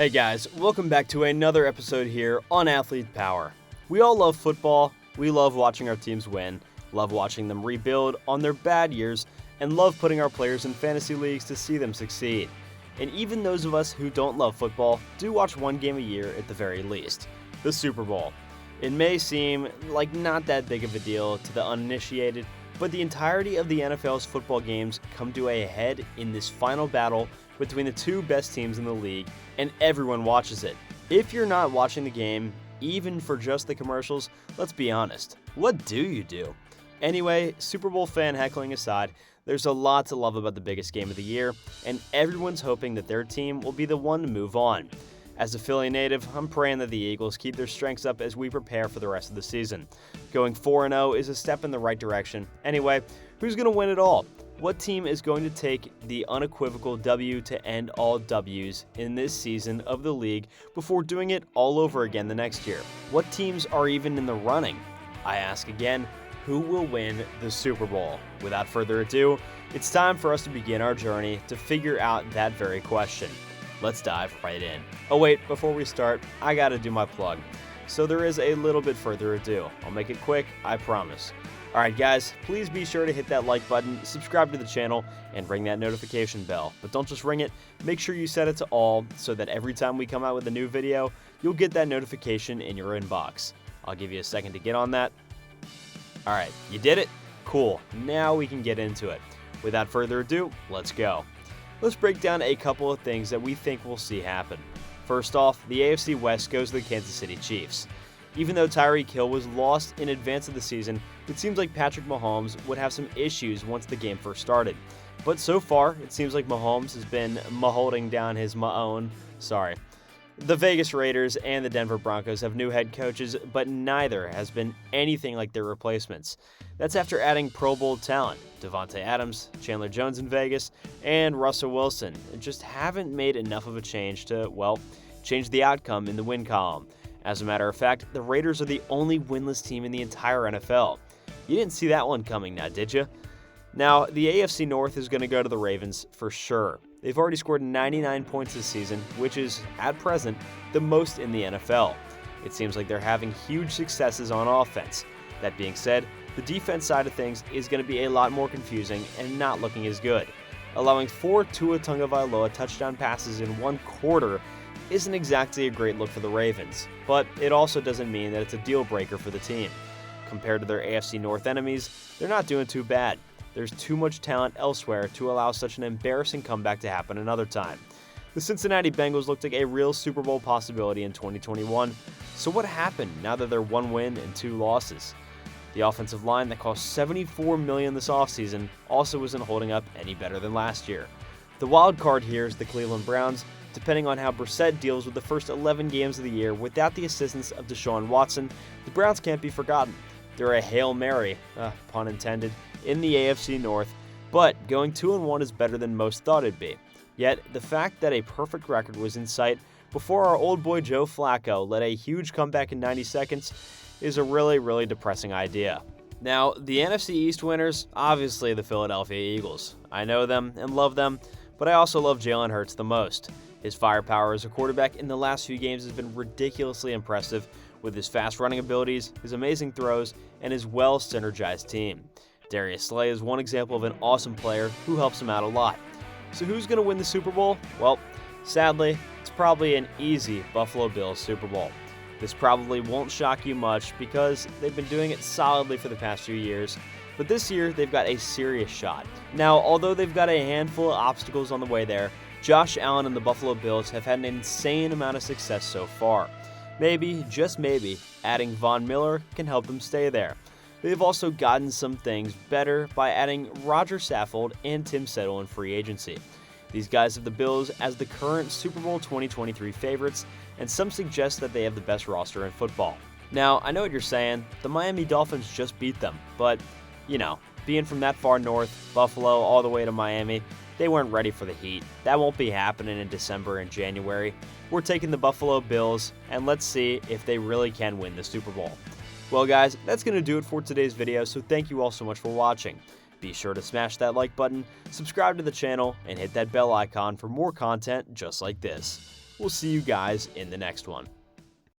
Hey guys, welcome back to another episode here on Athlete Power. We all love football, we love watching our teams win, love watching them rebuild on their bad years, and love putting our players in fantasy leagues to see them succeed. And even those of us who don't love football do watch one game a year at the very least, the Super Bowl. It may seem like not that big of a deal to the uninitiated, but the entirety of the NFL's football games come to a head in this final battle between the two best teams in the league, and everyone watches it. If you're not watching the game, even for just the commercials, let's be honest, what do you do? Anyway, Super Bowl fan heckling aside, there's a lot to love about the biggest game of the year, and everyone's hoping that their team will be the one to move on. As a Philly native, I'm praying that the Eagles keep their strengths up as we prepare for the rest of the season. Going 4-0 is a step in the right direction. Anyway, who's going to win it all? What team is going to take the unequivocal W to end all W's in this season of the league before doing it all over again the next year? What teams are even in the running? I ask again, who will win the Super Bowl? Without further ado, it's time for us to begin our journey to figure out that very question. Let's dive right in. Oh wait, before we start, I gotta do my plug. So there is a little bit further ado. I'll make it quick, I promise. Alright guys, please be sure to hit that like button, subscribe to the channel, and ring that notification bell. But don't just ring it, make sure you set it to all so that every time we come out with a new video, you'll get that notification in your inbox. I'll give you a second to get on that. Alright, you did it? Cool, now we can get into it. Without further ado, let's go. Let's break down a couple of things that we think we'll see happen. First off, the AFC West goes to the Kansas City Chiefs. Even though Tyreek Hill was lost in advance of the season, it seems like Patrick Mahomes would have some issues once the game first started. But so far, it seems like Mahomes has been holding down his own. The Vegas Raiders and the Denver Broncos have new head coaches, but neither has been anything like their replacements. That's after adding Pro Bowl talent, Devontae Adams, Chandler Jones in Vegas, and Russell Wilson, and just haven't made enough of a change to, change the outcome in the win column. As a matter of fact, the Raiders are the only winless team in the entire NFL. You didn't see that one coming now, did you? Now, the AFC North is going to go to the Ravens for sure. They've already scored 99 points this season, which is, at present, the most in the NFL. It seems like they're having huge successes on offense. That being said, the defense side of things is going to be a lot more confusing and not looking as good. Allowing 4 Tua Tagovailoa touchdown passes in one quarter isn't exactly a great look for the Ravens, but it also doesn't mean that it's a deal breaker for the team. Compared to their AFC North enemies, they're not doing too bad. There's too much talent elsewhere to allow such an embarrassing comeback to happen another time. The Cincinnati Bengals looked like a real Super Bowl possibility in 2021, so what happened now that they're 1 win and 2 losses? The offensive line that cost $74 million this offseason also isn't holding up any better than last year. The wild card here is the Cleveland Browns. Depending on how Brissett deals with the first 11 games of the year without the assistance of Deshaun Watson, the Browns can't be forgotten. They're a Hail Mary, pun intended, in the AFC North, but going 2-1 is better than most thought it'd be. Yet, the fact that a perfect record was in sight before our old boy Joe Flacco led a huge comeback in 90 seconds is a really depressing idea. Now, the NFC East winners, obviously the Philadelphia Eagles. I know them and love them, but I also love Jalen Hurts the most. His firepower as a quarterback in the last few games has been ridiculously impressive with his fast running abilities, his amazing throws, and his well-synergized team. Darius Slay is one example of an awesome player who helps him out a lot. So who's going to win the Super Bowl? Well, sadly, it's probably an easy Buffalo Bills Super Bowl. This probably won't shock you much because they've been doing it solidly for the past few years, but this year they've got a serious shot. Now, although they've got a handful of obstacles on the way there, Josh Allen and the Buffalo Bills have had an insane amount of success so far. Maybe, just maybe, adding Von Miller can help them stay there. They've also gotten some things better by adding Roger Saffold and Tim Settle in free agency. These guys have the Bills as the current Super Bowl 2023 favorites, and some suggest that they have the best roster in football. Now, I know what you're saying, the Miami Dolphins just beat them, but, being from that far north, Buffalo all the way to Miami, they weren't ready for the heat. That won't be happening in December and January. We're taking the Buffalo Bills, and let's see if they really can win the Super Bowl. Well guys, that's going to do it for today's video, so thank you all so much for watching. Be sure to smash that like button, subscribe to the channel, and hit that bell icon for more content just like this. We'll see you guys in the next one.